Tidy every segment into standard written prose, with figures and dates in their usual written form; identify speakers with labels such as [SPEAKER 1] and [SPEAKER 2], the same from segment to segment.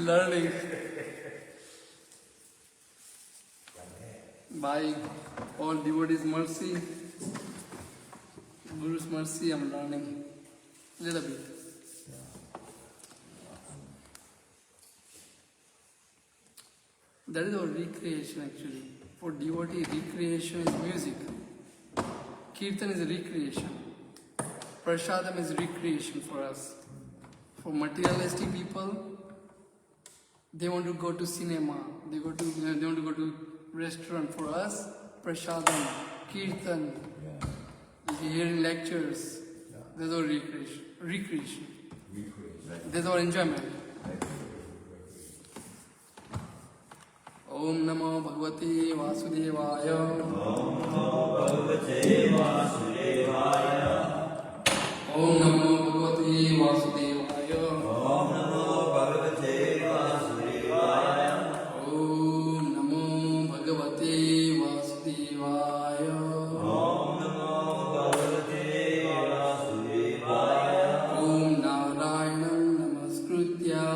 [SPEAKER 1] Learning. By all devotees' mercy, Guru's mercy, I'm learning a little bit. That is our recreation actually. For devotee, recreation is music. Kirtan is a recreation. Prasadam is recreation for us. For materialistic people, they want to go to cinema, they want to go to restaurant. For us, prasadam, kirtan, hearing lectures, that's our recreation. That's our enjoyment. Om Namo Bhagavate Vasudevaya.
[SPEAKER 2] Om Namo Bhagavate Vasudevaya.
[SPEAKER 1] Om Namo Bhagavate Vasudevaya.
[SPEAKER 2] Om Namo Bhagavate Vasudevaya.
[SPEAKER 1] Om Namo Bhagavate Vasudevaya.
[SPEAKER 2] Om Namo Bhagavate Vasudevaya.
[SPEAKER 1] Om Narayanam Namaskritya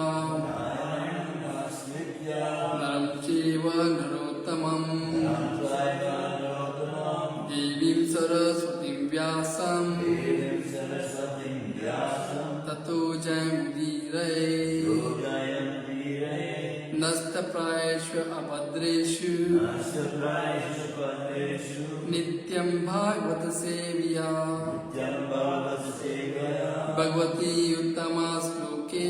[SPEAKER 1] Naram Cheva Narottamam Devim Saraswatim Vyasam Tato Jayamudiraye Nasta Prayeshu Abhadreshu Nityam Bhagavata Seviya Bhagavati Uttama Sloke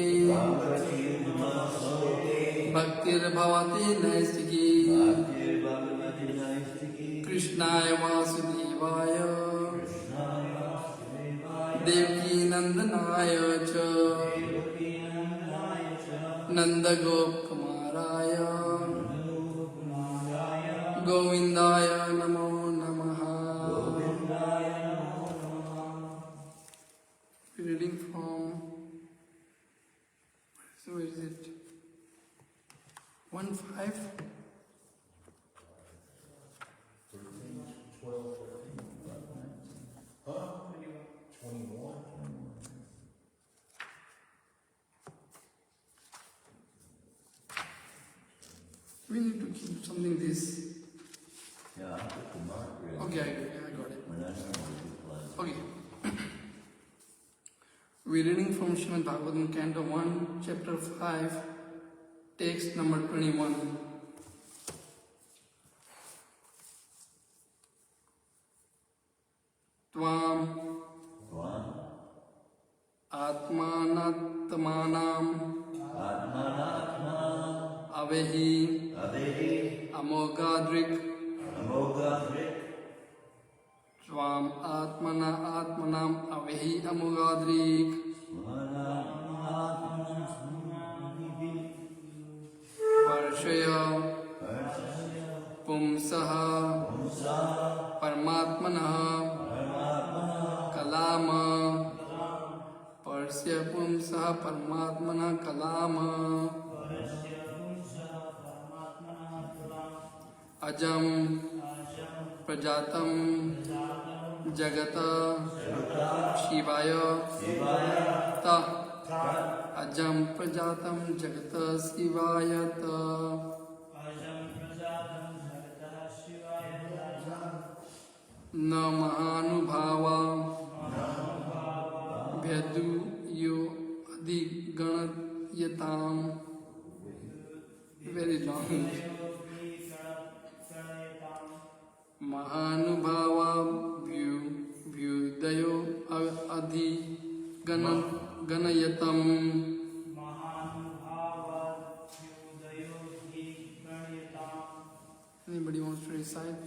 [SPEAKER 1] Bhaktir Bhavati Naistiki Krishnaya Vasudevaya Devki Nandanaya Cha Nanda Gop Kumaraya Govindaya Namo Namaha. Reading from, so where is it? 1:5. We need to keep something this.
[SPEAKER 2] Yeah, I put the mark really.
[SPEAKER 1] Okay, I got it.
[SPEAKER 2] When I know what
[SPEAKER 1] Okay. We're reading from Shrimadbhagavatam, Canto 1, Chapter 5, text number 21. Tvam Atmanatmanam Avehi Amogadrik Tvam Atmanam Avehi Amogadrik Varshaya Pumsaha Paramatmanaha Kalama Parsya Pumsaha Paramatmana Kalama Ajam Prajatam Jagata Shivaya Ta Ajam Prajatam Jagata Shivaya Ta Namahanubhava Vyadu Yo Adiganyatam. Very long. Mahanubhava Vyudayo Adi Ganayatam. Anybody wants to recite?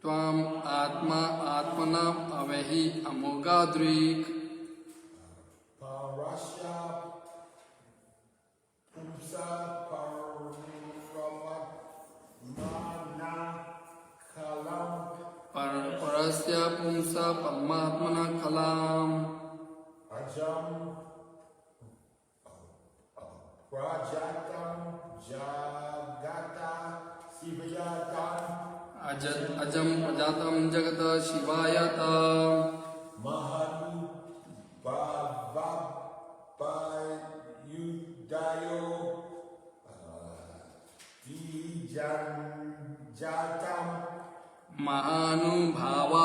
[SPEAKER 1] Tvam Atma Atmanam Avehi Amogadrik
[SPEAKER 3] Parasya Pumsa Paramatmana Kalam
[SPEAKER 1] Parasya Pumsa Paramatmana Kalam
[SPEAKER 3] Ajam Prajatam Jagata Sivayatam
[SPEAKER 1] Ajam prajatam jagata shivayata.
[SPEAKER 3] Mahanu Bhavapayudayo Dijanjatam
[SPEAKER 1] Mahanubhava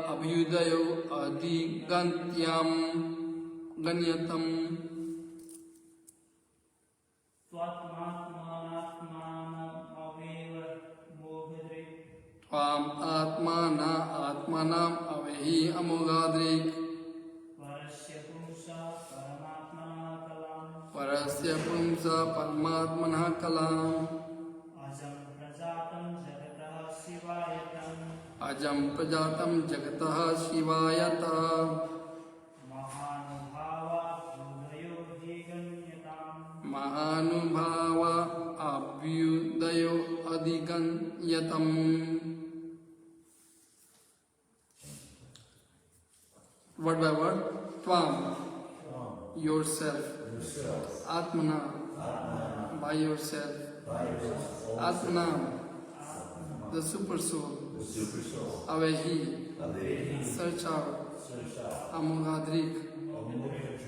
[SPEAKER 1] abhyudayo adigantyam ganyatam. Tvam atmana atmanam avehi amogadrik. Parasya pumsa paramatmana kalam. Ajam prajatam jagataha shivayata. Mahanubhava abhyudayo adiganyatam. Word by word. Tvam, yourself. Atmana, by yourself. Atmanam, the super soul. Avehi, search out. Amoghadrik,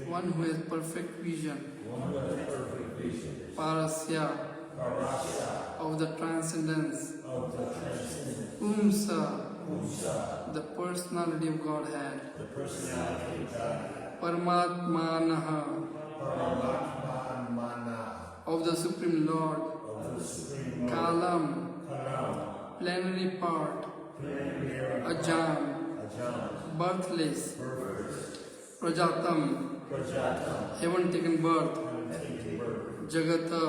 [SPEAKER 1] one who has perfect vision. Parasya, of the transcendence. Pumsa, the personality of Godhead. Paramatmanaha, of the Supreme Lord. Kalam, plenary part. Ajam, birthless. Prajatam, heaven taken birth. Jagata,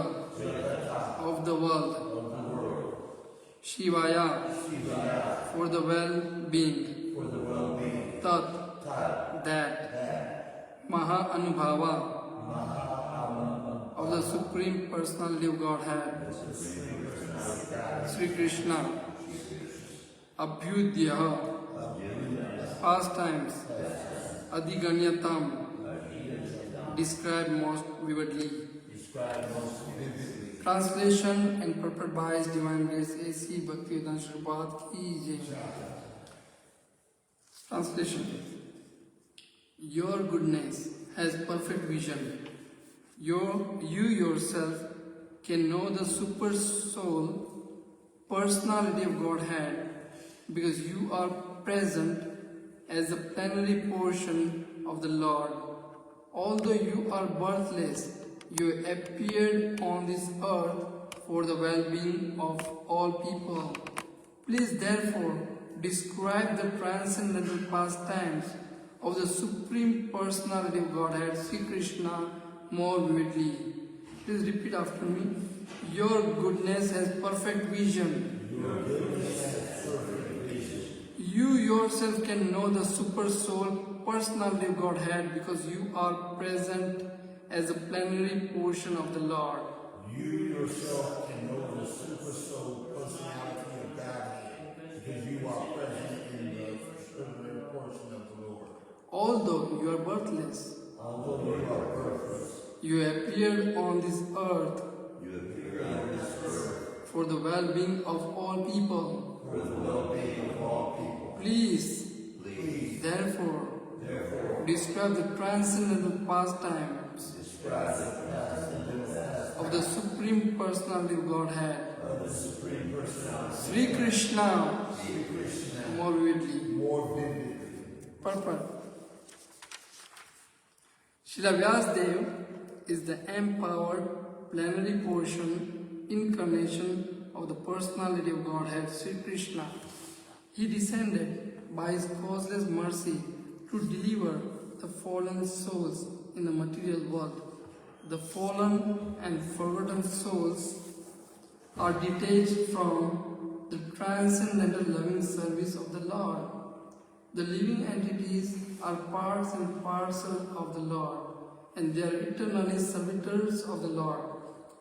[SPEAKER 1] of the world. Shivaya, for the well-being. Tat, that. Maha Anubhava, of the Supreme Personality of Godhead. Sri Krishna. Abhyudya, pastimes. Adiganyatam, described most vividly. Translation and purport by His Divine Grace A.C. Bhaktivedanta Shrimadbhagavatam ki jai. Translation. Your goodness has perfect vision. You yourself can know the super soul, personality of Godhead, because you are present as a plenary portion of the Lord. Although you are birthless, you appeared on this earth for the well-being of all people. Please therefore describe the transcendental pastimes of the Supreme Personality of Godhead, Sri Krishna, more vividly. Please repeat after me. Your goodness has perfect vision. You yourself can know the super soul, personality of Godhead, because you are present as a plenary portion of the Lord.
[SPEAKER 3] You yourself can know the super soul personality of Godhead because you are present in the plenary portion of the Lord.
[SPEAKER 1] Although you are birthless, you appeared on this earth for the well-being of all people. Please, therefore, describe the transcendental pastimes of the Supreme Personality of Godhead, Sri Krishna, more vividly. Purport. Srila Vyasadeva is the empowered plenary portion, incarnation of the personality of Godhead, Sri Krishna. He descended by His causeless mercy to deliver the fallen souls in the material world. The fallen and forgotten souls are detached from the transcendental loving service of the Lord. The living entities are parts and parcel of the Lord, and they are eternally servitors of the Lord.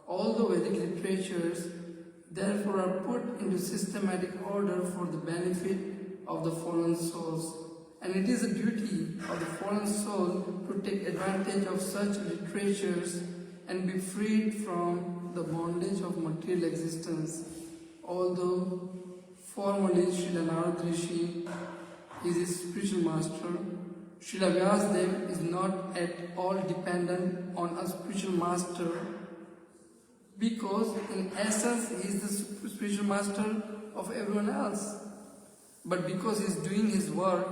[SPEAKER 1] All the Vedic literatures therefore are put into systematic order for the benefit of the fallen souls. And it is a duty of the fallen soul to take advantage of such literatures and be freed from the bondage of material existence. Although Formerly, Srila Narad Rishi is his spiritual master. Srila Vyasadeva is not at all dependent on a spiritual master because in essence he is the spiritual master of everyone else. But because he is doing his work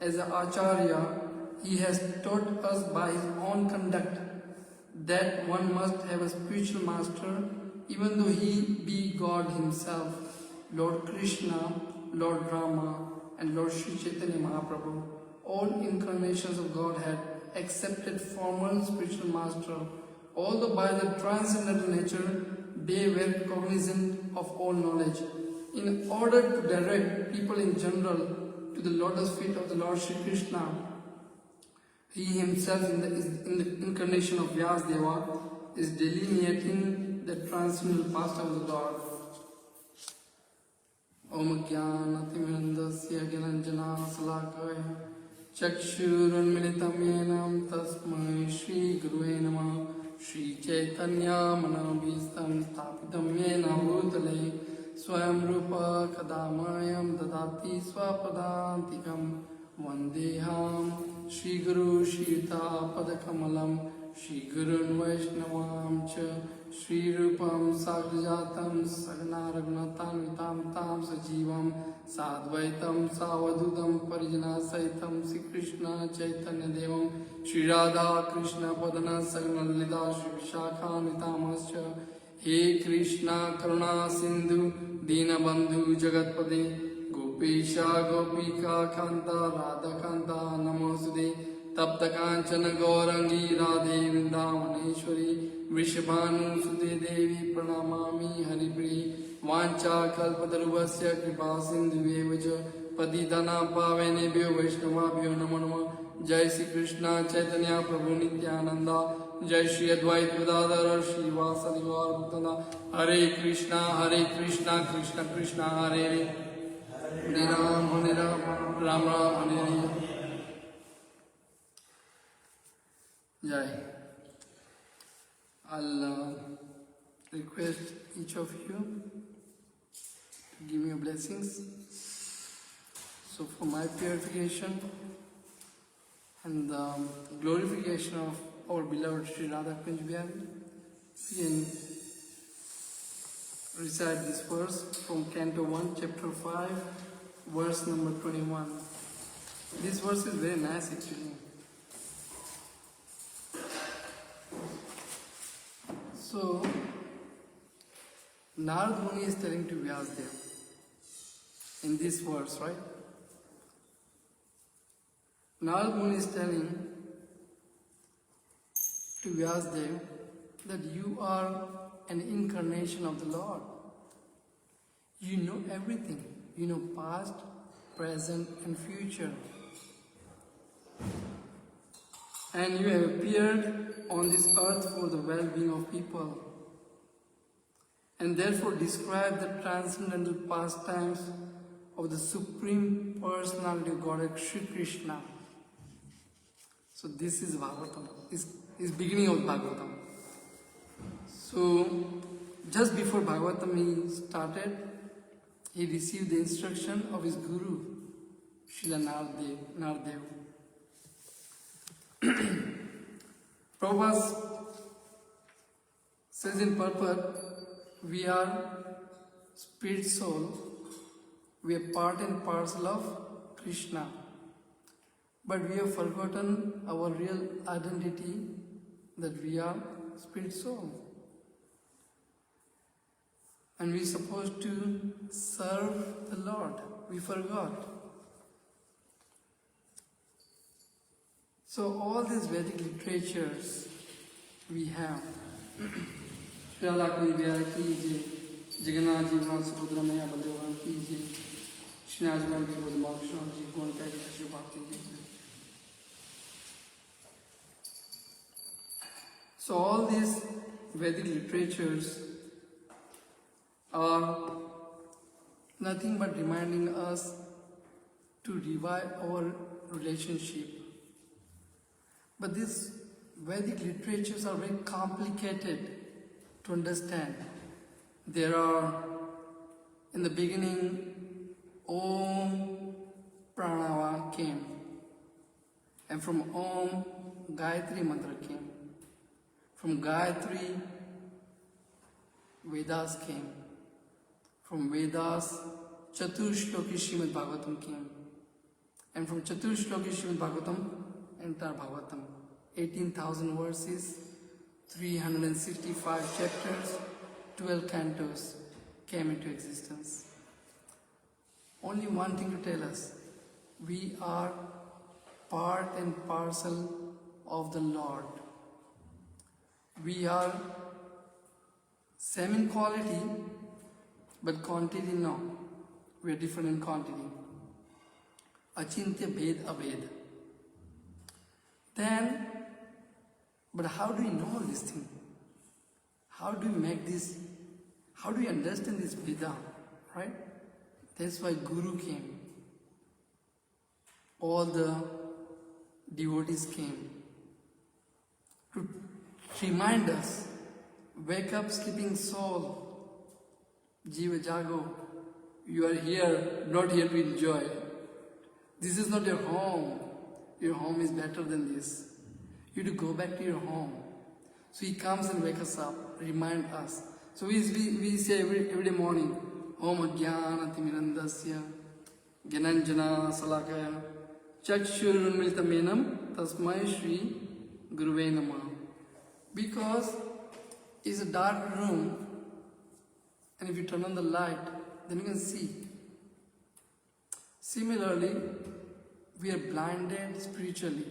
[SPEAKER 1] as an acharya, he has taught us by his own conduct that one must have a spiritual master even though he be God himself, Lord Krishna, Lord Rama and Lord Sri Chaitanya Mahaprabhu. All incarnations of Godhead accepted formal spiritual master, although by the transcendental nature they were cognizant of all knowledge. In order to direct people in general to the lotus feet of the Lord Sri Krishna, he himself in the incarnation of Vyasadeva is delineating the transcendental past of the Lord. Om Jnanatimandasya Gyananjana Salakaya Chakshurunmilitam Yenam Tasmai Shri Gurue Namah Shri Chaitanya Manabhistam Stapitam Yena Bhutale Swayam Rupa Kadamayam Dadati Swapadantikam Vandeham Shri Guru Shita Padakamalam Shri Gurun Vaishnavam Cha Shri Rupam Sagrajatam Sagna Raghunatam Vitam Tam Sajivam Sadvaitam Savadutam Parijana Saitam Sri Krishna Chaitanya Devam Shri Radha Krishna Padana Sagna Lita Shri Vishakha Vitamascha He Krishna Karuna Sindhu Dina Bandhu Jagatpade Gopesha Gopika Kanta Radha Kanta Namosude Tapta Kanchana Gaurangi Radhe Vrindavaneshwari Vrishabhanu Sute Devi Pranamami Haripri Vancha Kalpataruvasya Kripa Sindhu Vevaja Paditana Pavenebhyo Vaishnavabhyo Namo Namo Jai Sri Krishna Chaitanya Prabhu Nityananda Jai Shri Advaita Gadadhara Shri Vasadi Gaur Bhaktanda Hare Krishna Krishna Krishna Hare Hare Hare Ram Ram Ram Hare Hare Jai. I'll request each of you to give me your blessings. So for my purification and the glorification of our beloved Sri Radha Kunj Bihari, we can recite this verse from Canto 1, Chapter 5, verse number 21. This verse is very nice actually. So, Narad Muni is telling to Vyasadeva in this verse, right? Narad Muni is telling to Vyasadeva that you are an incarnation of the Lord. You know everything. You know past, present and future. And you have appeared on this earth for the well-being of people, and therefore describe the transcendental pastimes of the Supreme Personality of Godhead, Shri Krishna. So this is Bhagavatam, is beginning of Bhagavatam. So just before Bhagavatam he started, he received the instruction of his Guru, Srila Naradev. Prabhupada says in purport, we are spirit soul, we are part and parcel of Krishna, but we have forgotten our real identity, that we are spirit soul. And we are supposed to serve the Lord. We forgot. So all these Vedic literatures we have. Shri Radha Kunj Bihari ki jai, Jagannath Ji Bhagwan Subhadra Maya Baladevan ki jai, Shri Najman Ji Bodhmakshana Ji Gonkai Ji Bhakti Ji. So all these Vedic literatures are nothing but reminding us to revive our relationship. But these Vedic literatures are very complicated to understand. There are, in the beginning, Om Pranava came. And from Om, Gayatri mantra came. From Gayatri, Vedas came. From Vedas, Chaturshloki Shrimadbhagavatam came. And from Chaturshloki Shrimadbhagavatam, entire Bhagavatam. 18,000 verses, 365 chapters, 12 cantos came into existence. Only one thing to tell us, we are part and parcel of the Lord. We are same in quality, but quantity no. We are different in quantity. Achintya Bhed Abhed. Then, but how do we know this thing? How do we make this, how do we understand this Veda, right? That's why Guru came. All the devotees came to remind us, wake up sleeping soul, Jiva Jago, you are here, not here to enjoy. This is not your home. Your home is better than this. You have to go back to your home. So he comes and wakes us up, remind us. So we say every day morning, Om Ajnana Timirandasya Gyananjana Salakaya Chakshurunmilitamenam Tasmai Shri Guruve Namah. Because it's a dark room, and if you turn on the light, then you can see. Similarly, we are blinded spiritually.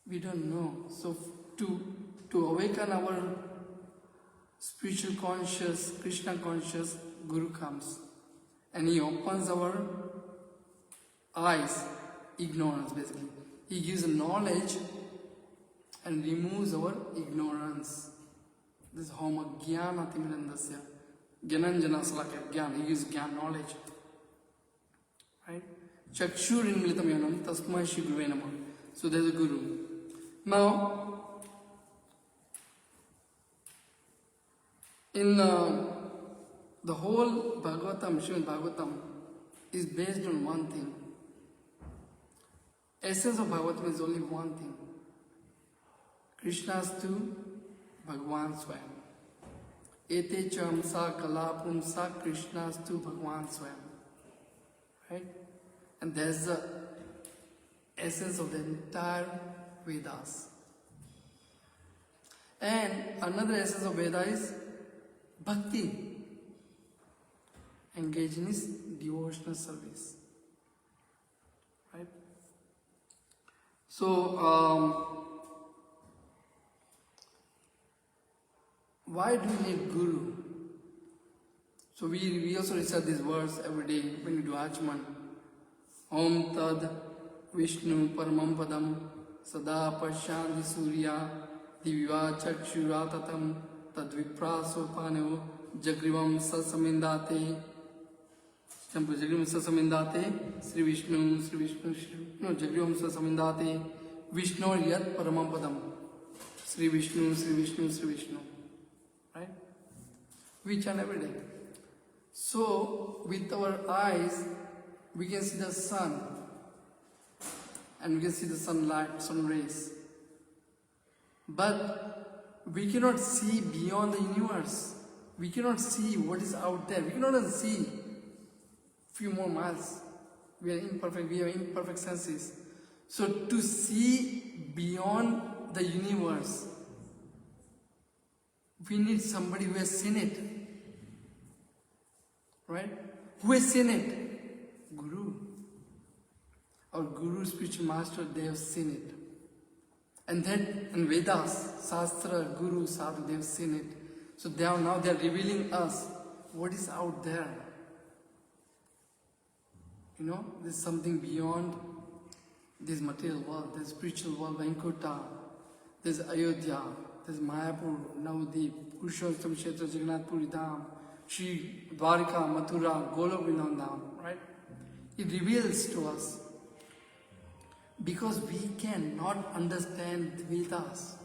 [SPEAKER 1] We don't know. So to awaken our spiritual conscious, Krishna conscious, Guru comes. And he opens our eyes, ignorance basically. He gives knowledge and removes our ignorance. This is Homa Jnana Timirandasya. Gyananjana Salakya Gyan. He gives Gyan, knowledge. Right? Chakshurin Militam Yanam Tasmai Shri Guruve Namah. So there's a Guru. Now, in the whole Bhagavatam, Shrimadbhagavatam, is based on one thing. Essence of Bhagavatam is only one thing. Krishnastu Bhagavan Swayam. Ete chamsa kalapumsa Krishnastu Bhagavan Swayam. Right? And that's the essence of the entire Vedas. And another essence of Veda is Bhakti. Engage in his devotional service. Right? So, why do we need Guru? So we also recite this verse every day when we do Achman. Om Tad Vishnu Paramam Padam Sada Pashanti Surya Diviva Chakshuratatam Tadvipraso Panevo Jagrivam Sasamindate Jagrivam Sasamindate Sri Vishnu Jagrivam Sasamindate Vishnu Yat Paramam Padam Sri Vishnu Right? We chant every day. So, with our eyes, we can see the sun, and we can see the sunlight, sun rays. But we cannot see beyond the universe. We cannot see what is out there. We cannot even see few more miles. We are imperfect. We have imperfect senses. So, to see beyond the universe, we need somebody who has seen it. Right? Who has seen it? Guru. Our Guru, spiritual master, they have seen it. And then in Vedas, Shastra, Guru, Sadhu, they have seen it. So they are revealing us what is out there. You know, there's something beyond this material world. There's spiritual world, Vaikuntha, there's Ayodhya, there's Mayapur, Navadip, Purushottam Kshetra, Jagannath Puri Dham, Shri Dwarika, Mathura, Golok Vrindavan Dham, right? It reveals to us. Because we cannot understand the Vedas.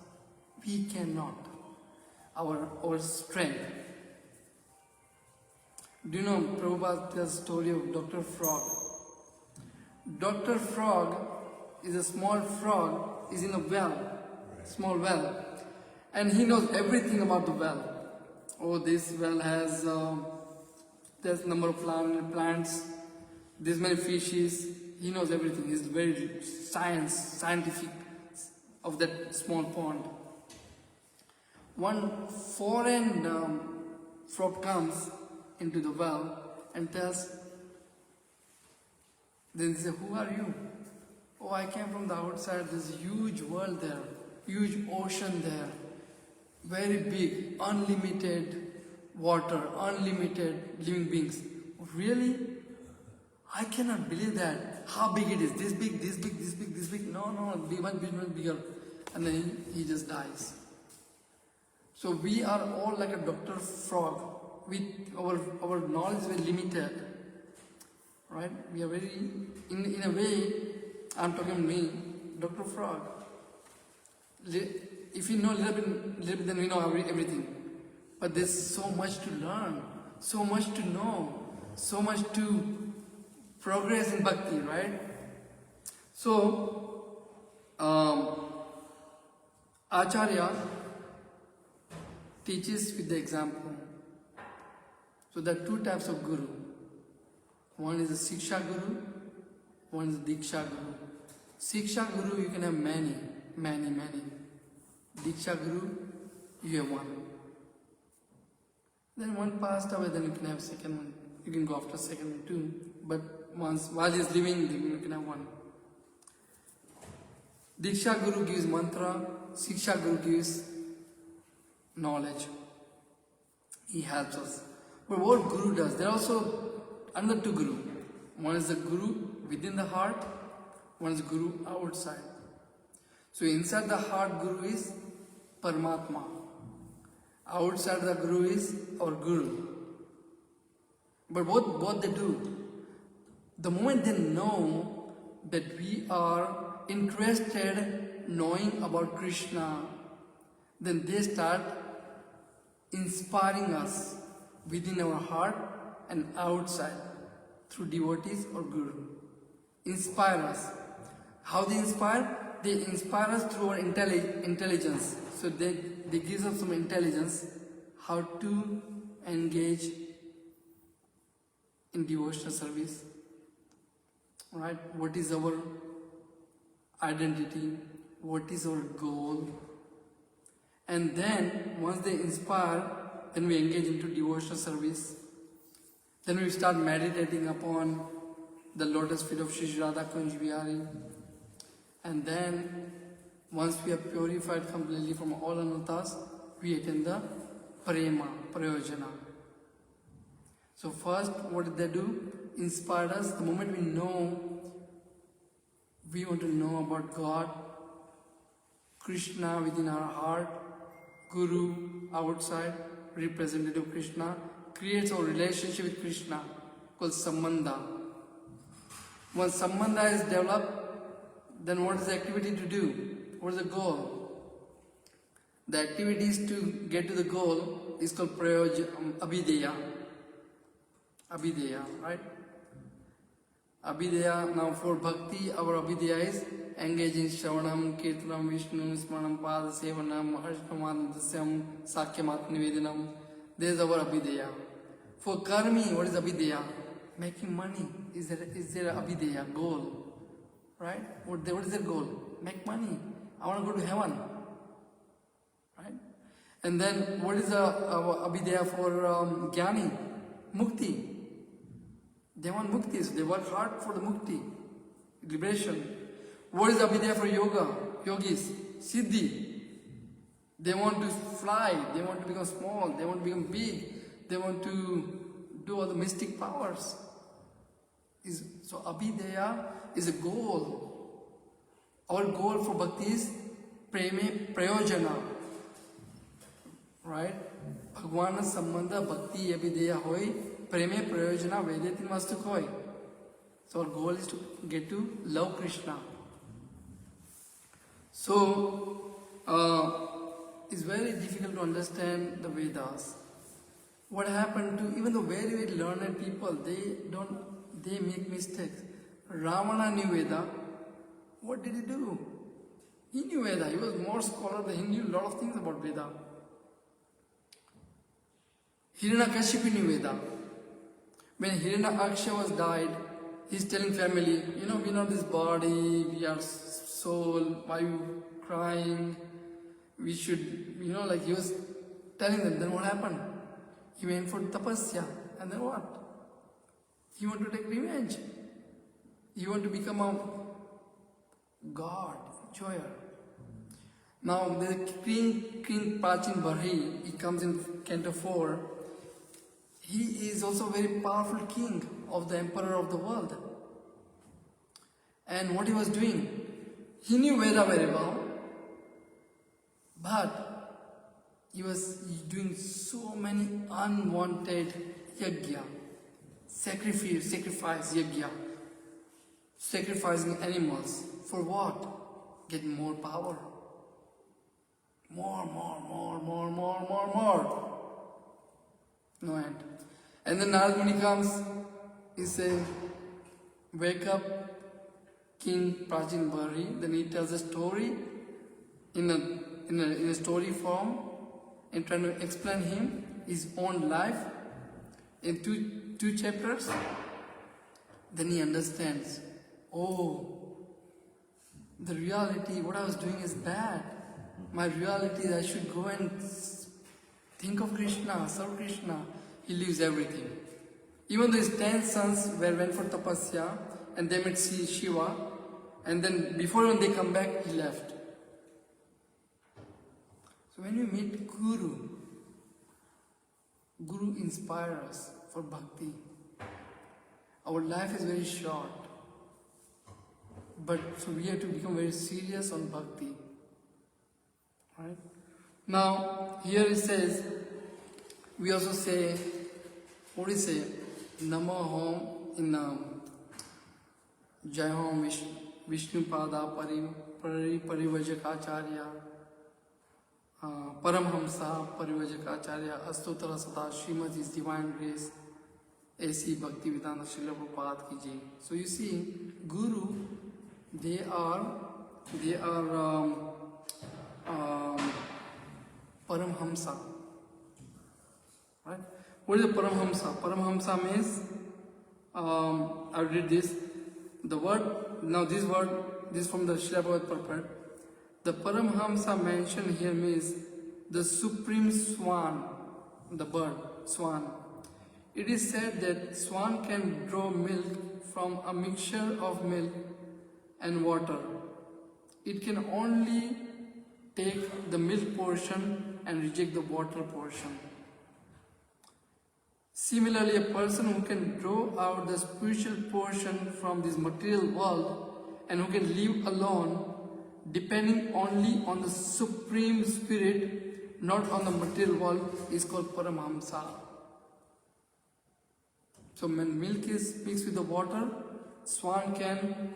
[SPEAKER 1] We cannot. Our strength. Do you know Prabhupada tells the story of Dr. Frog? Dr. Frog is a small frog, is in a well, small well, and he knows everything about the well. Oh, this well has this number of plants, this many fishes. He knows everything. He's very scientific of that small pond. One foreign frog comes into the well and tells, then they say, who are you? Oh, I came from the outside. There's a huge world there, huge ocean there, very big, unlimited water, unlimited living beings. Really? I cannot believe that. How big it is? This big, this big, this big, this big. No, be much bigger. And then he just dies. So we are all like a Dr. Frog. With our knowledge is very limited. Right? We are very, in a way, I'm talking to me, Dr. Frog. If we know a little bit, then we know everything. But there's so much to learn, so much to know, so much to progress in bhakti, right? So, Acharya teaches with the example. So there are two types of guru. One is a Siksha Guru, one is a Diksha Guru. Siksha Guru you can have many. Diksha Guru, you have one. Then one passed away, then you can have second one. You can go after second one too. But while he's living, you can have one. Diksha Guru gives mantra, Siksha Guru gives knowledge. He helps us. But what Guru does, there are also another two Guru. One is the Guru within the heart, one is the Guru outside. So inside the heart Guru is Paramatma. Outside the Guru is our Guru. But both they do. The moment they know that we are interested knowing about Krishna, then they start inspiring us within our heart and outside through devotees or Guru. Inspire us. How they inspire? They inspire us through our intelligence. So they give us some intelligence how to engage in devotional service. Right? What is our identity? What is our goal? And then once they inspire, then we engage into devotional service. Then we start meditating upon the lotus feet of Shri Radha Kunj Bihari. And then once we are purified completely from all anarthas, we attain the prema, prayojana. So first, what did they do? Inspired us. The moment we know, we want to know about God, Krishna within our heart, Guru outside, representative of Krishna, creates our relationship with Krishna called Sambandha. Once Sambandha is developed, then what is the activity to do? What is the goal? The activities to get to the goal is called Abhideya. Abhideya, right? Abhideya, now for bhakti, our Abhideya is engaging Shravanam, Kirtanam, Vishnu, Smaranam, Pada, Sevanam, Harshnaman, Dasyam, Sakyamat, Nivedanam. There is our Abhideya. For Karmi, what is Abhideya? Making money. Is there a Abhideya, goal? Right? What is their goal? Make money. I want to go to heaven. Right? And then what is the Abhideya for Jnani? Mukti. They want mukti, so they work hard for the mukti, liberation. What is Abhideya for yoga? Yogis, Siddhi. They want to fly, they want to become small, they want to become big, they want to do all the mystic powers. So Abhideya is a goal. Our goal for bhakti is preme prayojana. Right? Bhagwana sambandha bhakti abhideya hoy, preme prayojana vedetin vastuk hoy. So our goal is to get to love Krishna. So it's very difficult to understand the Vedas. What happened to even the very, very learned people, they make mistakes. Ravana knew Veda. What did he do? He knew Veda. He was more scholar than he knew a lot of things about Veda. Hiranyakashipu knew Veda. When Hiranyaksha was died, he's telling family, we're not this body, we are soul, why are you crying? We should, like he was telling them. Then what happened? He went for tapasya. And then what? He wanted to take revenge. He wanted to become a god, enjoyer. Now, the King Prachin Barhi, he comes in Canto 4. He is also a very powerful king of the emperor of the world. And what he was doing, he knew Veda very well, but he was doing so many unwanted yajna, sacrifice yajna, sacrificing animals. For what? Get more power. More. No end. And then Narad Muni comes, he says, wake up, King Prachin Barhi. Then he tells a story in a story form and trying to explain him his own life in two chapters. Then he understands, oh, the reality, what I was doing is bad. My reality is I should go and think of Krishna, serve Krishna. He leaves everything. Even though his 10 sons went for tapasya and they met Shiva, and then before when they come back, he left. So when we meet Guru inspires us for bhakti. Our life is very short, but so we have to become very serious on bhakti. Right? Now, here it says, we also say, what do you say? Namo Hom in Jai Hom Vishnu Pada Parivajakacharya Paramhamsa Parivajakacharya Astotra Sada Srimad is divine grace. A.C. Bhaktivedanta Srila Prabhupada ki jai. So you see, Guru, they are Paramhamsa. Right? What is the Paramhamsa? Paramhamsa means, I read this. The word, now this word, this from the Shrimadbhagavatam purport. The Paramhamsa mentioned here means the supreme swan, the bird, swan. It is said that swan can draw milk from a mixture of milk and water. It can only take the milk portion and reject the water portion. Similarly, a person who can draw out the spiritual portion from this material world and who can live alone, depending only on the Supreme Spirit, not on the material world, is called Paramhamsa. So when milk is mixed with the water, swan can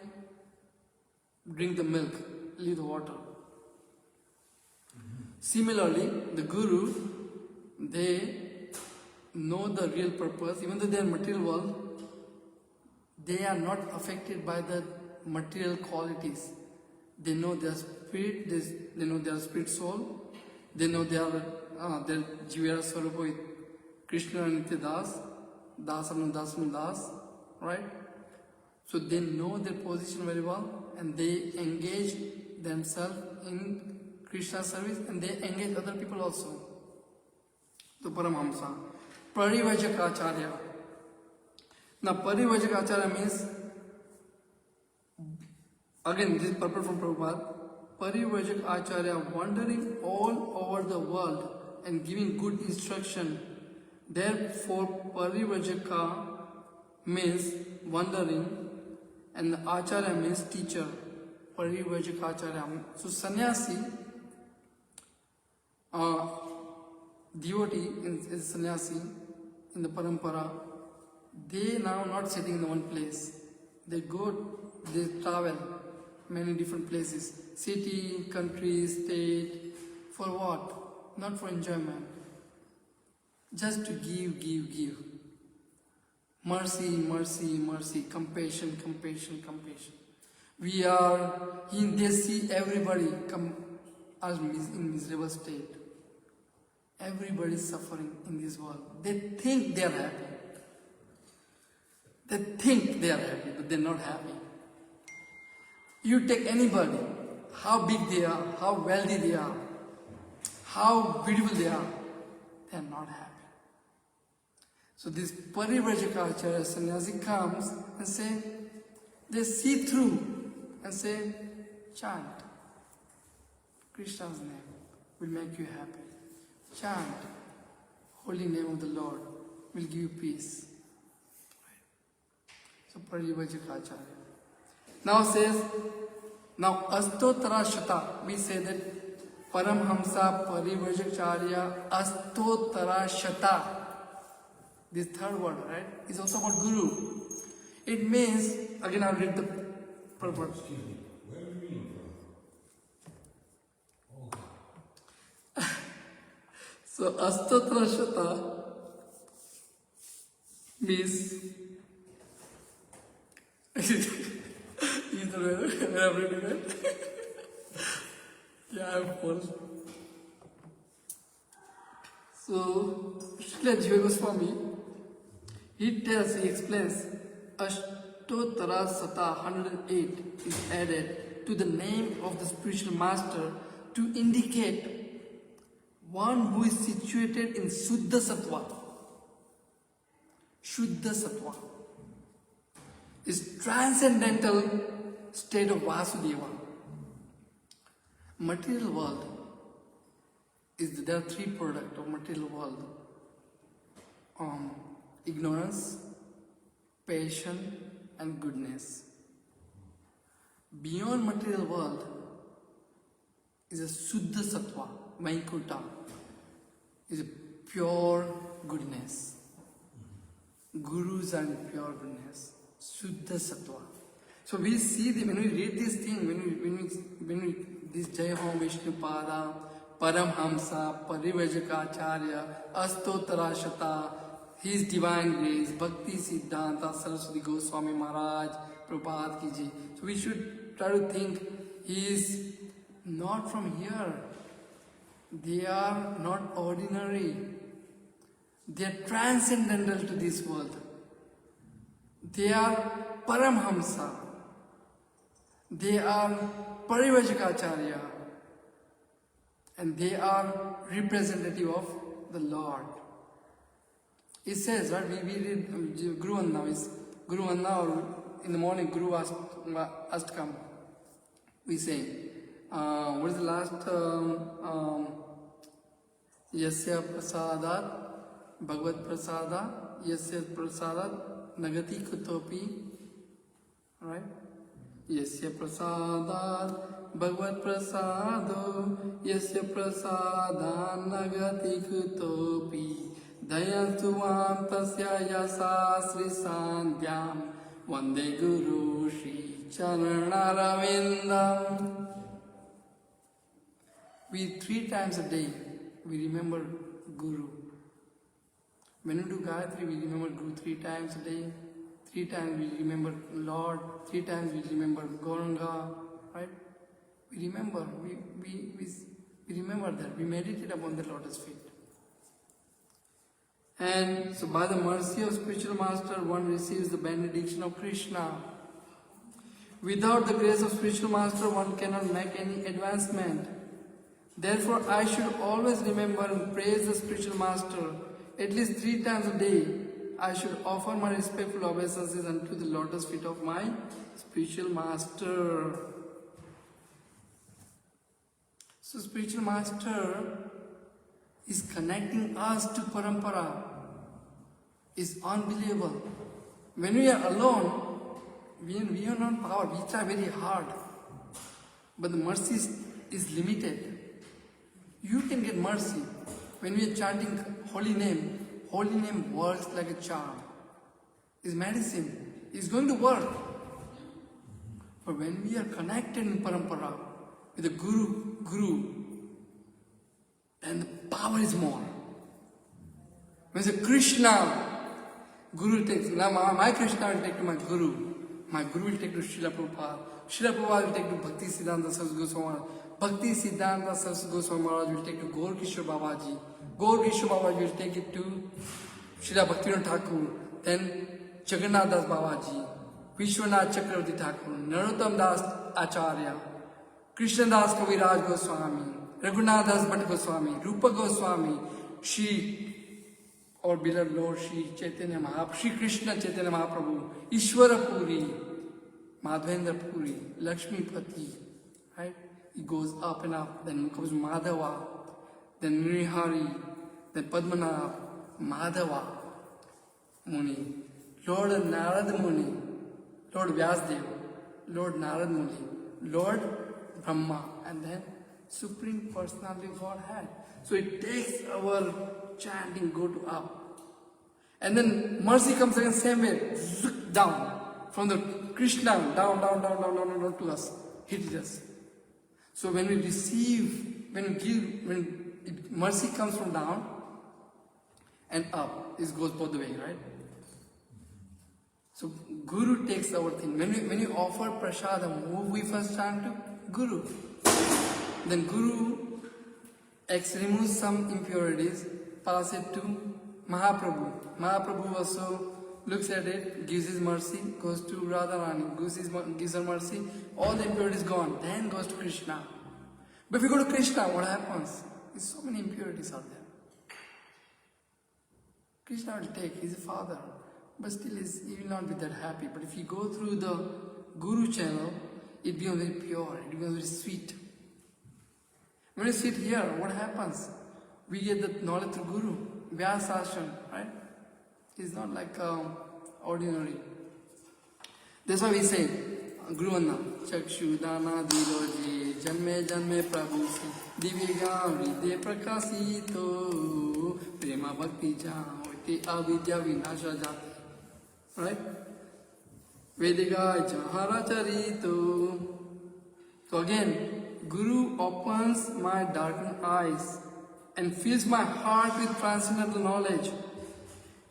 [SPEAKER 1] drink the milk, leave the water. Similarly, the Guru, they know the real purpose. Even though they are material world, they are not affected by the material qualities. They know their spirit, they know their spirit soul, they know their Jivara Swarupa with Krishna and Nityadas, Das, right? So they know their position very well and they engage themselves in Krishna service and they engage other people also. So Paramhamsa. Parivajakacharya. Now Parivajakacharya means, again this is purport from Prabhupada, Parivajakacharya wandering all over the world and giving good instruction. Therefore Parivajaka means wandering and Acharya means teacher. Parivajakacharya. So sannyasi, devotee is sannyasi in the parampara. They now not sitting in one place. They travel many different places. City, country, state. For what? Not for enjoyment. just to give. Mercy, mercy, mercy, compassion, compassion, compassion. They see everybody as in miserable state. Everybody is suffering in this world. They think they are happy. They think they are happy, but they're not happy. You take anybody, how big they are, how wealthy they are, how beautiful they are are not happy. So this Parivrajaka sannyasi comes and say, they see through and say, chant Krishna's name will make you happy. Chant holy name of the Lord will give you peace. So Parivrajaka now says, now Astotara Shata, we say that Paramhamsa Parivrajacharya Astotara Shata. This third word, right, is also about Guru. It means, again I'll read the purport.
[SPEAKER 3] Excuse me, where are you reading from? Oh.
[SPEAKER 1] So Astotara Shata means where I'm reading it. Yeah, of course. So Srila Jiva Goswami, he explains, Ashtotara Sata 108 is added to the name of the spiritual master to indicate one who is situated in Suddha Sattva. Shuddha Sattva is transcendental state of Vasudeva. Material world there are three products of material world. Ignorance, passion and goodness. Beyond material world is a Suddha Sattva, Vaikuntha, is a pure goodness. Gurus are in pure goodness, Suddha Sattva. So we see when we read this thing, when we this Jai Ho Vishnupada, Paramhamsa, Parivrajacharya, Astotara Shata, His Divine Grace, Bhakti Siddhanta, Saraswati Goswami Maharaj, Prabhupada Ki Ji. So we should try to think, he is not from here. They are not ordinary. They are transcendental to this world. They are Paramhamsa. They are Parivrajacharya. And they are representative of the Lord. It says, right, we read Guru Anna is Guru Anna, or in the morning Guru Astakam. We say, what is the last? Yasya Prasadat, Bhagavad Prasada, Yasya Prasadat, Nagati Kutopi. Right? Yasya Prasadat, Bhagavad Prasado, Yasya Prasadan Nagati Kutopi, Dayantuvam Tasya Yasasri Sandhyam, Vande Guru Shri Charanaravindam. We 3 times a day, we remember Guru. When we do Gayatri, we remember Guru 3 times a day. 3 times we remember Lord, 3 times we remember Gauranga, right? We remember, we remember that, we meditate upon the lotus feet. And so by the mercy of spiritual master, one receives the benediction of Krishna. Without the grace of spiritual master, one cannot make any advancement. Therefore, I should always remember and praise the spiritual master. At least 3 times a day, I should offer my respectful obeisances unto the lotus feet of my spiritual master. So spiritual master is connecting us to Parampara. Is unbelievable. When we are alone, we are not power. We try very hard. But the mercy is limited. You can get mercy. When we are chanting holy name works like a charm. It's medicine. It's going to work. But when we are connected in Parampara with the Guru, then the power is more. When you say Krishna, Guru takes, now my Krishna will take to my Guru. My Guru will take to Srila Prabhupada. Srila Prabhupada will take to Bhakti Siddhanta Saraswati Goswami. Bhakti Siddhanta Saraswati Goswami Maharaj will take to Gaur Kishore Babaji. Gaur Kishore Babaji will take it to Srila Bhaktivinoda Thakur. Then Jagannath Das Babaji, Vishwanath Chakravarti Thakur, Narottam Das Acharya, Krishna Das Kaviraj Goswami, Raghunath Das Bhatt Goswami, Rupa Goswami, Shri or beloved Lord Shri Chaitanya Mahaprabhu, Shri Krishna Chaitanya Mahaprabhu, Ishwara Puri, Madhavendra Puri, Lakshmi Pati, right? It goes up and up. Then comes Madhava, then Nrihari, then Padmanabh, Madhava Muni, Lord Narad Muni, Lord Vyasdev, Lord Narad Muni, Lord Brahma, and then Supreme Personality of Godhead. So it takes our chanting go to up. And then mercy comes again same way, down. From the Krishna, down to us, hit us. So when we receive, when we give, mercy comes from down and up, it goes both the way, right? So Guru takes our thing. When you offer prasadam, who we first chant to? Guru. Then Guru removes some impurities, pass it to Mahaprabhu. Mahaprabhu also looks at it, gives his mercy, goes to Radharani, gives her mercy, all the impurities gone, then goes to Krishna. But if you go to Krishna, what happens? There's so many impurities out there. Krishna will take, he's a father, but still he will not be that happy. But if you go through the Guru channel, it becomes very pure, it becomes very sweet. When you sit here, what happens? We get the knowledge through Guru, Vyasashram, right? It's not like ordinary. That's why we say, Guru Anna, Chakshu Dana Diroji, Janme Janme Prabhu Si, Divya Vride Prakasito, Prema Bhakti Jahoti, Avidya Vinasha Jati. Right? Vedika Jahara Charito. So again, Guru opens my darkened eyes and fills my heart with transcendental knowledge.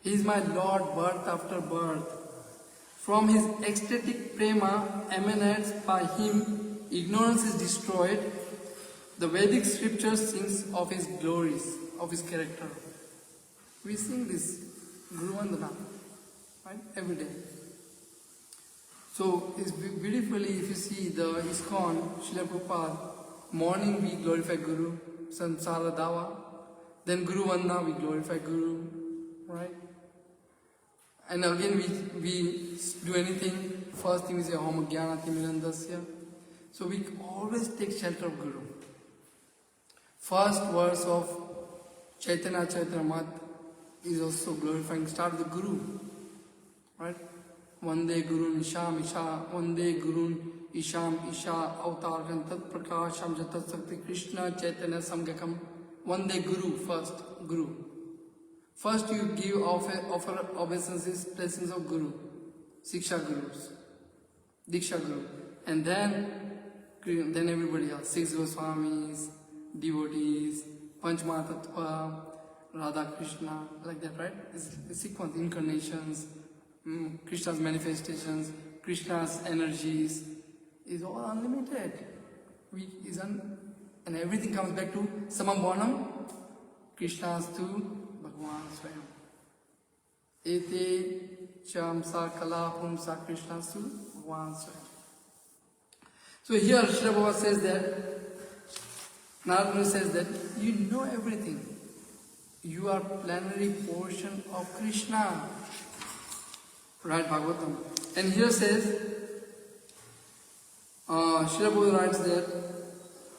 [SPEAKER 1] He is my Lord birth after birth. From his ecstatic prema emanates by him, ignorance is destroyed. The Vedic scripture sings of his glories, of his character. We sing this Guru Vandana, right? Every day. So it's beautifully, if you see the ISKCON, Srila Prabhupada, morning we glorify Guru, Sansara Dava, then Guru Vandana we glorify Guru, right? And again we do anything, first thing we say Homa Jnana Timirandasya. So we always take shelter of Guru. First verse of Chaitanya Charitamrita is also glorifying, start with the Guru, right? Vande Gurun Isham Isha, Vande Gurun Isham Isha, Avtargan Tat Prakasham Jatat Sakti Krishna Chaitanya Samgakam. Vande Guru first, Guru. First you give offer obeisances, blessings of Guru, Siksha Gurus, Diksha Guru. And then everybody else, 6 Goswamis, devotees, Panchmatattva, Radha Krishna, like that, right? It's the sequence, incarnations, Krishna's manifestations, Krishna's energies, is all unlimited. And everything comes back to Samam Bonam, Krishna's to Bhagavan Swayam. Ete Chamsa Kala Pumsa Krishna's to Bhagavan Swayam. So here Srila Prabhupada says that, Narad Muni says that, you know everything. You are plenary portion of Krishna. Right, Bhagavatam. And here says, Srila Prabhupada writes that,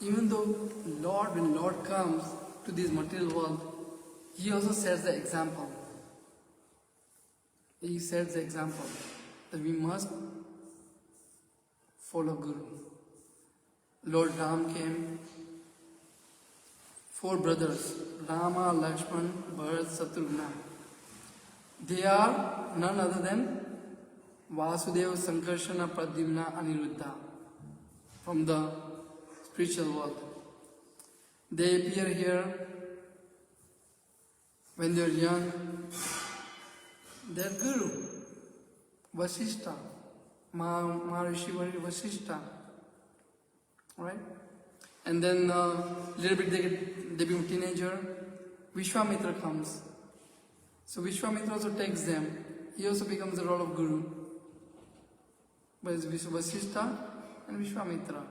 [SPEAKER 1] even though when Lord comes to this material world, he also sets the example. He sets the example that we must follow Guru. Lord Ram came, 4 brothers, Rama, Lakshman, Bharat, Shatrugna. They are none other than Vasudeva, Sankarshana, Pradyumna, Aniruddha from the spiritual world. They appear here when they are young, their guru, Vasishta, Maharishi Vasishta, right? And then little bit they become teenager, Vishwamitra comes. So Vishwamitra also takes them. He also becomes the role of guru. But it's Vasishta and Vishwamitra.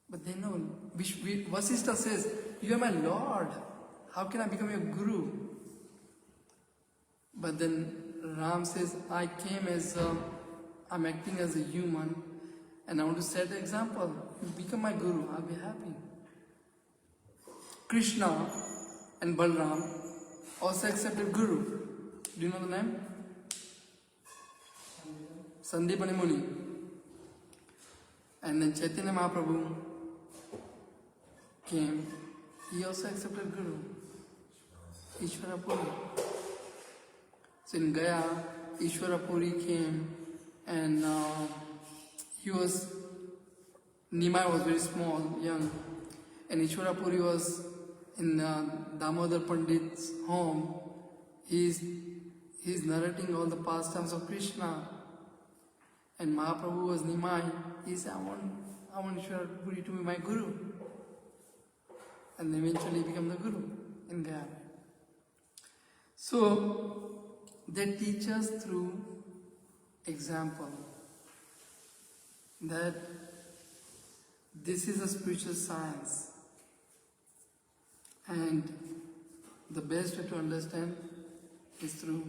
[SPEAKER 1] But they know, Vasishta says, you are my Lord. How can I become your guru? But then Ram says, I came as, I'm acting as a human and I want to set the example. You become my guru, I'll be happy. Krishna and Balram also accepted guru. Do you know the name? Sandipani Muni. And then Chaitanya Mahaprabhu came. He also accepted guru. Ishvara Puri. So in Gaya, Ishvara Puri came and Nimai was very small, young. And Ishvara Puri was in Damodar Pandit's home. He's narrating all the pastimes of Krishna. And Mahaprabhu was Nimai. He said, I want Ishvara Puri to be my guru. And eventually become the guru in Gaya. So, they teach us through example that this is a spiritual science. And the best way to understand is through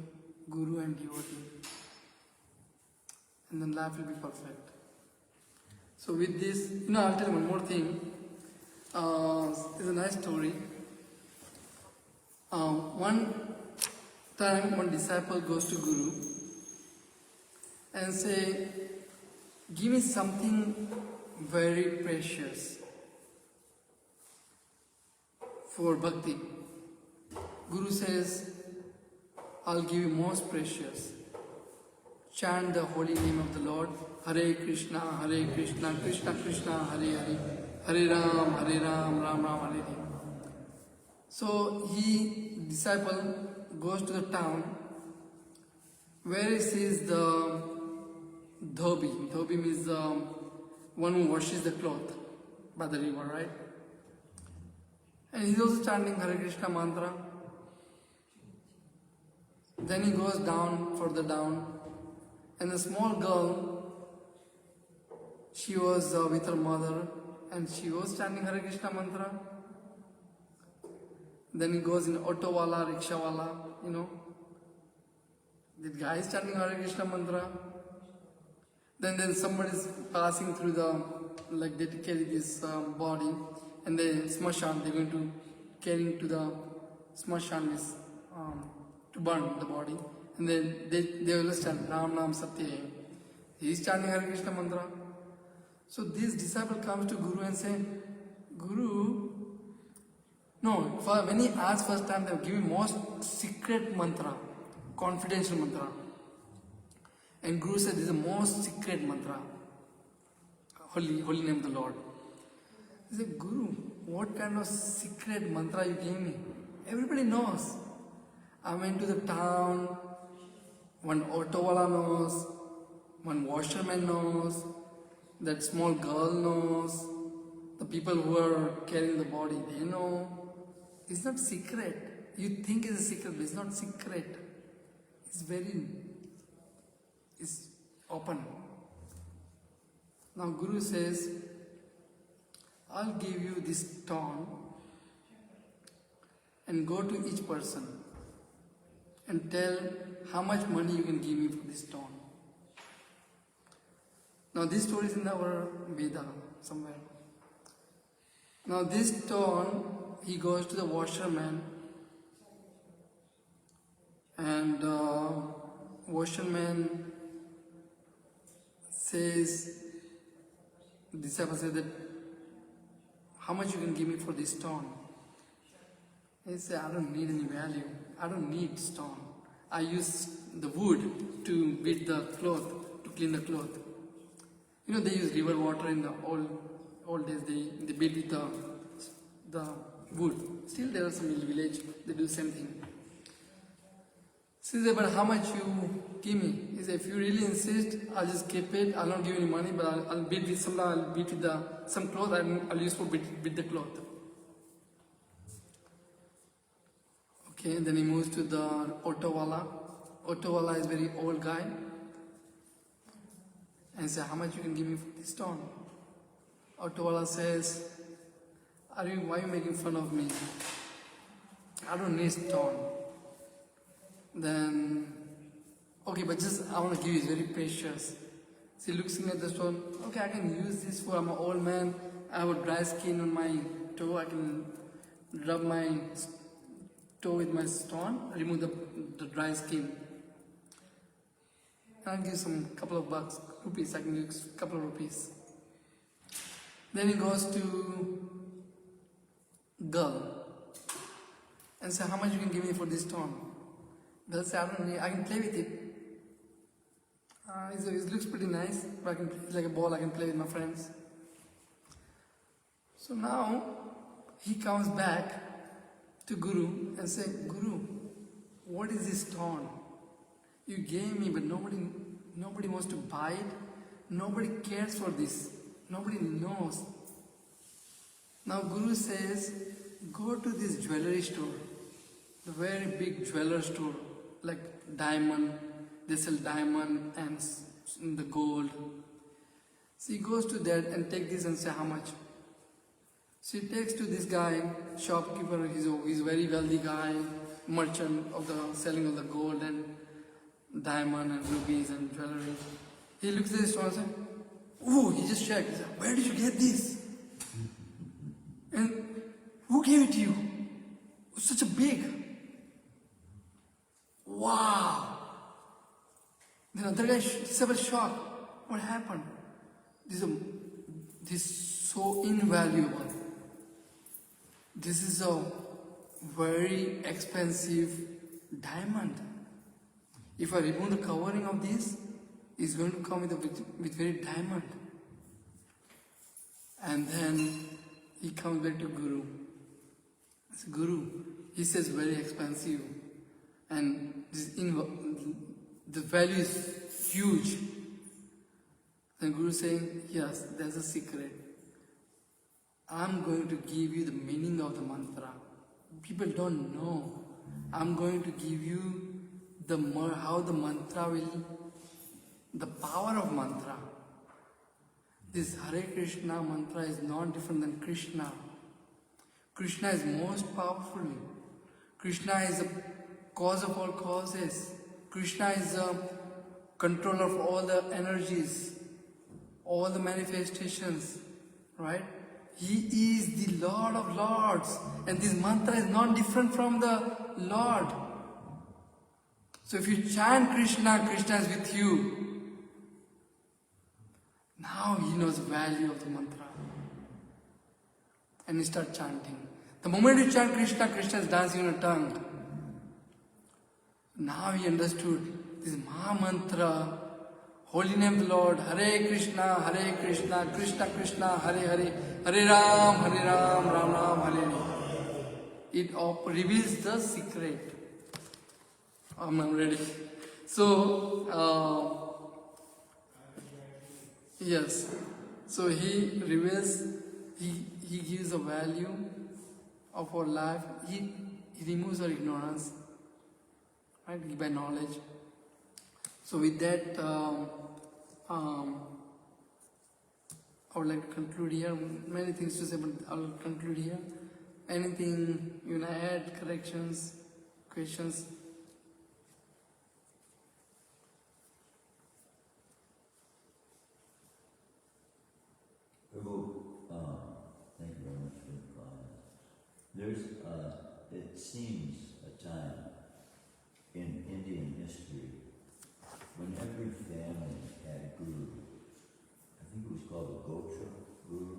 [SPEAKER 1] guru and devotee. And then life will be perfect. So with this, I'll tell you one more thing. It's a nice story. One time one disciple goes to Guru and say, give me something very precious for bhakti. Guru says, I'll give you most precious. Chant the holy name of the Lord. Hare Krishna, Krishna Krishna, Hare Hare. Hare Ram, Ram Ram, Hare Hare. So disciple goes to the town where he sees the dhobi. Dhobi means the one who washes the cloth by the river, right? And he's also chanting Hare Krishna mantra. Then he goes further down, and a small girl, she was with her mother, and she was chanting Hare Krishna mantra. Then he goes in auto wala, rickshaw wala, The guy is chanting Hare Krishna mantra. Then somebody is passing through they carry this body, and they smashan, they're going to carry to the smashan to burn the body. And then they will chant Ram Nam Satya. He is chanting Hare Krishna mantra. So this disciple comes to Guru and say, Guru, when he asked first time, they give me most secret mantra, confidential mantra. And Guru said, this is the most secret mantra, holy name of the Lord. He said, Guru, what kind of secret mantra you gave me? Everybody knows. I went to the town, one auto wala knows, one washerman knows, that small girl knows, the people who are carrying the body, they know. It's not secret. You think it's a secret, but it's not secret. It's open. Now Guru says, I'll give you this stone and go to each person and tell how much money you can give me for this stone. Now this story is in our Veda somewhere. Now this stone, he goes to the washerman, and washerman says, the disciple says that, how much you can give me for this stone? He said, I don't need any value. I don't need stone. I use the wood to beat the cloth, to clean the cloth. They use river water in the old days. They beat with the wood. Still there are some village, they do the same thing. She said, but how much you give me? He said, if you really insist, I'll just keep it. I'll not give you any money, but I'll beat with I'll beat with some cloth and I'll use for beat the cloth. Okay, then he moves to the auto wala. Auto wala is very old guy. And he said, how much you can give me for this stone? Auto wala says, why are you making fun of me? I don't need stone. Then, okay, but just I want to give you, it's very precious. So he looks at the stone, okay, I can use this for, I'm an old man, I have a dry skin on my toe, I can rub my toe with my stone, remove the dry skin. I'll give some couple of bucks, rupees, I can use a couple of rupees. Then he goes to girl and say, how much you can give me for this stone? Girl says, I don't need, I can play with it. It looks pretty nice, but I can play, it's like a ball, I can play with my friends. So now he comes back to Guru and says, Guru, what is this stone? You gave me, but nobody wants to buy it. Nobody cares for this. Nobody knows. Now Guru says, go to this jewelry store, the very big jeweler store, like diamond, they sell diamond and the gold. So he goes to that and take this and say, how much? So he takes to this guy, shopkeeper, he's a very wealthy guy, merchant of the selling of the gold and diamond and rubies and jewelry. He looks at this stone and says, oh, he just checked. He said, where did you get this? And who gave it to you? It's such a big. Wow. The other guy was shocked. What happened? This is so invaluable. This is a very expensive diamond. If I remove the covering of this, it's going to come with very diamond. And then he comes back to Guru. I said, Guru, he says very expensive. And the value is huge. Then Guru is saying, yes, there's a secret. I'm going to give you the meaning of the mantra. People don't know. I'm going to give you how the mantra will, the power of mantra. This Hare Krishna mantra is not different than Krishna. Krishna is most powerful. Krishna is the cause of all causes. Krishna is the controller of all the energies, all the manifestations, right? He is the Lord of Lords, and this mantra is not different from the Lord. So if you chant Krishna, Krishna is with you. Now he knows the value of the mantra. And he starts chanting. The moment you chant Krishna, Krishna is dancing on your tongue. Now he understood this Maha Mantra, holy name of the Lord, Hare Krishna, Krishna Krishna, Hare Hare, Hare Ram, Ram Ram, Hare Hare. It reveals the secret. I'm ready. So, yes. So he reveals, he gives a value of our life. He removes our ignorance, right, by knowledge. So with that, I would like to conclude here. Many things to say, but I will conclude here. Anything you want to add, corrections, questions?
[SPEAKER 2] Prabhu, thank you very much for the comments. There's, it seems a time in Indian history when every family had a guru. I think it was called the Gotra Guru.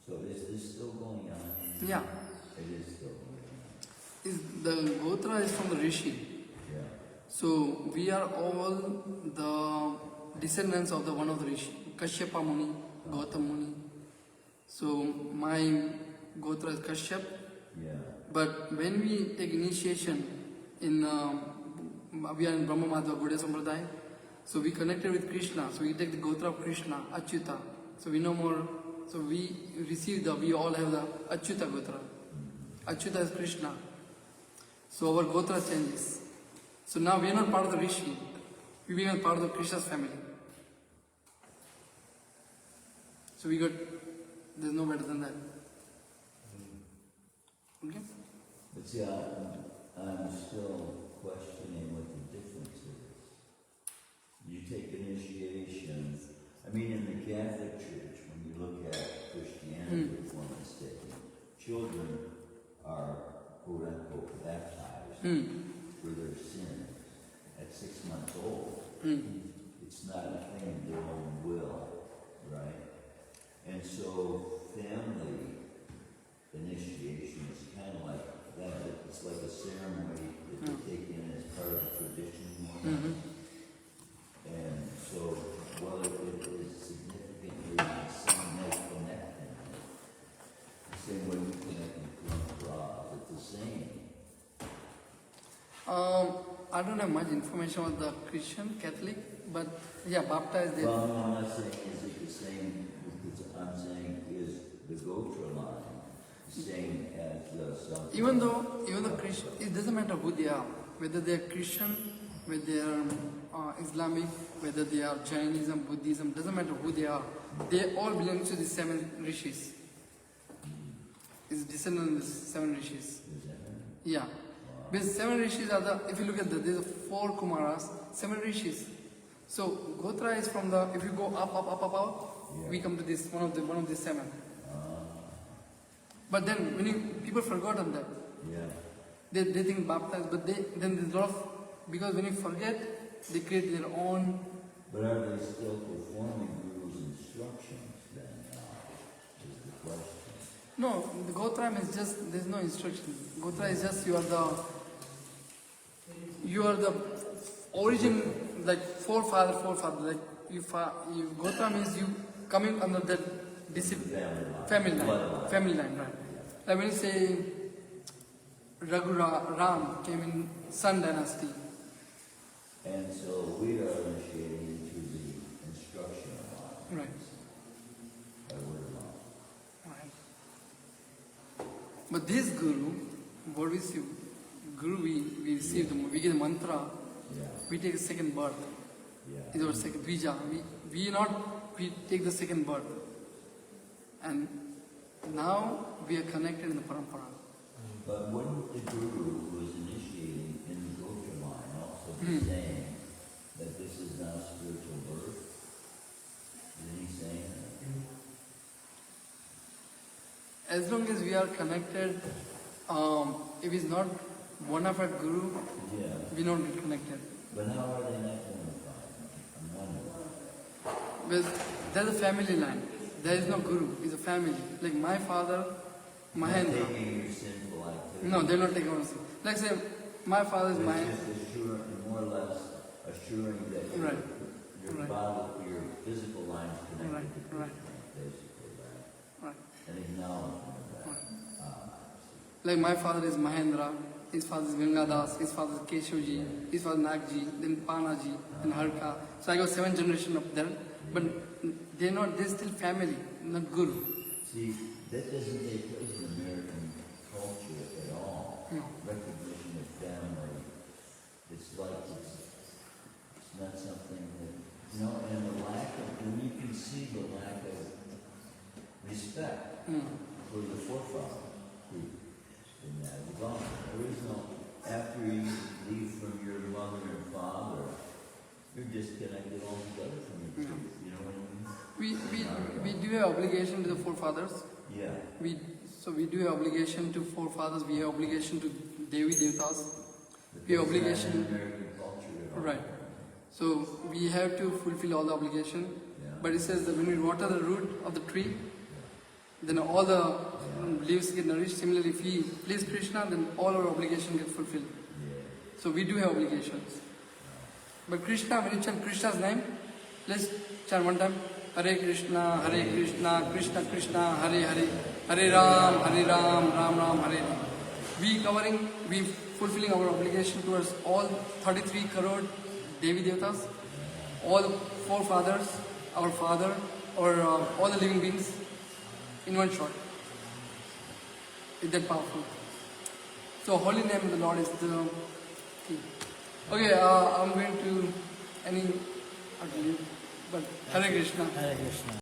[SPEAKER 2] So is this still going on?
[SPEAKER 1] Yeah.
[SPEAKER 2] It is still going on.
[SPEAKER 1] The Gotra is from the Rishi.
[SPEAKER 2] Yeah.
[SPEAKER 1] So we are all the descendants of the one of the Rishi, Kashyapa Muni, Gautam Muni. So my Gotra is Kashyap.
[SPEAKER 2] Yeah.
[SPEAKER 1] But when we take initiation we are in Brahma Madhva Gaudiya Sampradaya. So we connected with Krishna. So we take the Gotra of Krishna, Achyuta. So we know more. So we receive we all have the Achyuta Gotra. Achyuta is Krishna. So our Gotra changes. So now we are not part of the Rishi. We are part of the Krishna's family. So we got, there's no better than that. Okay?
[SPEAKER 2] But see, I'm still questioning what the difference is. You take initiation, I mean in the Catholic Church, when you look at Christianity, if one is taken, children are quote unquote baptized for their sins at 6 months old. It's not a thing of their own will, right? And so family initiation is kind of like that. It's like a ceremony that they take in as part of the tradition. And so, while it is significantly the same as connecting, the same way we connect with God, it's the same.
[SPEAKER 1] I don't have much information about the Christian, Catholic, but yeah, baptized them.
[SPEAKER 2] Well, no, I'm not saying is it the same, because I'm saying is the Gotra line the same as the South.
[SPEAKER 1] Even though Christian, it doesn't matter who they are, whether they are Christian, whether they are Islamic, whether they are Jainism, Buddhism, doesn't matter who they are. They all belong to the 7 rishis. It's descendant of the 7 rishis.
[SPEAKER 2] Is that right?
[SPEAKER 1] Yeah. Because 7 rishis are the, if you look at there's 4 Kumaras, 7 rishis. So Gotra is from the, if you go up, we come to this, one of the 7. But then people forgotten that.
[SPEAKER 2] Yeah.
[SPEAKER 1] They think baptized, but then there's a lot of, because when you forget, they create their own.
[SPEAKER 2] But are they still performing Guru's instructions then? Is the question.
[SPEAKER 1] No, the Gotram is just, there's no instruction. Gotra is just you are the origin, like forefather, like Gotra means you coming under that family line, right? Like when you say Ram came in Sun dynasty.
[SPEAKER 2] And so we are initiating into the instruction of God.
[SPEAKER 1] Right.
[SPEAKER 2] By word of mouth.
[SPEAKER 1] Right. But this Guru, what we see, Guru we receive, we get the mantra,
[SPEAKER 2] Yeah.
[SPEAKER 1] we take a second birth.
[SPEAKER 2] Yeah.
[SPEAKER 1] It's our second Dvija. We take the second birth. And now we are connected in the parampara.
[SPEAKER 2] But wouldn't the Guru who was initiating in the Gotra line also be saying that this is now spiritual birth? Isn't he saying that?
[SPEAKER 1] As long as we are connected, if it's not one of our Guru,
[SPEAKER 2] Yeah.
[SPEAKER 1] we don't get connected.
[SPEAKER 2] But how are they not unified? I'm wondering.
[SPEAKER 1] Because there's a family line. There is no Guru, it's a family. Like my father, Mahendra.
[SPEAKER 2] Taking your sinful activity.
[SPEAKER 1] No, they're not taking on sin. Like say, my father is
[SPEAKER 2] It's
[SPEAKER 1] Mahendra.
[SPEAKER 2] just assuring, more or less assuring that
[SPEAKER 1] Right.
[SPEAKER 2] your
[SPEAKER 1] Right.
[SPEAKER 2] body, your physical line is connected
[SPEAKER 1] Right,
[SPEAKER 2] to Krishna,
[SPEAKER 1] right.
[SPEAKER 2] basically, right?
[SPEAKER 1] Right.
[SPEAKER 2] And acknowledgement of that.
[SPEAKER 1] Like my father is Mahendra, his father is Gangadas, his father is Keshavji, his father is Nagji, then Panaji, then Harka. So I got 7 generations of them, but they're still family, not Guru.
[SPEAKER 2] See, that doesn't take place in American culture at all.
[SPEAKER 1] No.
[SPEAKER 2] Recognition of family. It's like it's not something that, and the lack of, when you can see the lack of respect for the forefathers who in that development. There is no, after you leave from your mother and father, you're disconnected altogether from your truth. You know what I mean?
[SPEAKER 1] We do have obligation to the forefathers.
[SPEAKER 2] Yeah.
[SPEAKER 1] We do have obligation to forefathers. We have obligation to Devi Devatas.
[SPEAKER 2] But
[SPEAKER 1] We have
[SPEAKER 2] that's not in
[SPEAKER 1] obligation.
[SPEAKER 2] American culture at all.
[SPEAKER 1] Right. So we have to fulfill all the obligation.
[SPEAKER 2] Yeah.
[SPEAKER 1] But it says that when we water the root of the tree, then all the leaves get nourished. Similarly, if we please Krishna, then all our obligation gets fulfilled.
[SPEAKER 2] Yeah.
[SPEAKER 1] So we do have obligations. But Krishna, when you chant Krishna's name, let's chant one time. Hare Krishna, Krishna Krishna, Hare Hare, Hare Ram, Ram Ram, Hare Hare. we fulfilling our obligation towards all 33 crore Devi Devatas, all four fathers, our father, or all the living beings in one shot. Is that powerful? So holy name of the Lord is the key. Okay, I'm going to any, I believe, but Hare Krishna.
[SPEAKER 4] Hare Krishna.